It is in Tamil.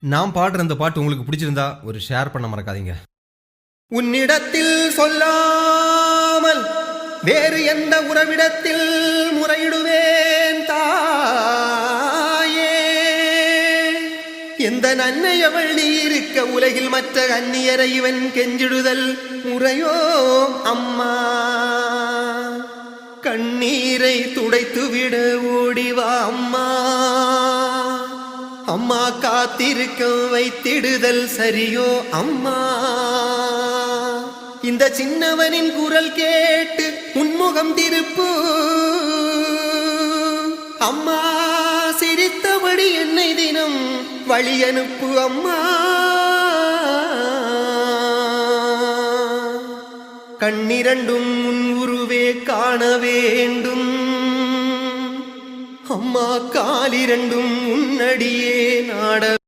நான் பாடுற இந்த பாட்டு உங்களுக்கு பிடிச்சிருந்தா ஒரு ஷேர் பண்ண மறக்காதீங்க. உன்னிடத்தில் சொல்லாமல் வேறு எந்த உறவிடத்தில் முறையிடுவேன் தாயே. எந்த நன்னையவள் நீ இருக்க உலகில் மற்ற அந்நியரை இவன் கெஞ்சிடுதல் முறையோ அம்மா. கண்ணீரை துடைத்துவிட ஓடிவா அம்மா. அம்மா காத்திருக்க வைத்திடுதல் சரியோ அம்மா. இந்த சின்னவனின் குரல் கேட்டு உன்முகம் திருப்பு அம்மா. சிரித்தபடி என்னை தினம் வழி அனுப்பு அம்மா. கண்ணிரண்டும் உன் உருவே காண வேண்டும் அம்மா. காலிரண்டும் உன்னடியே நாட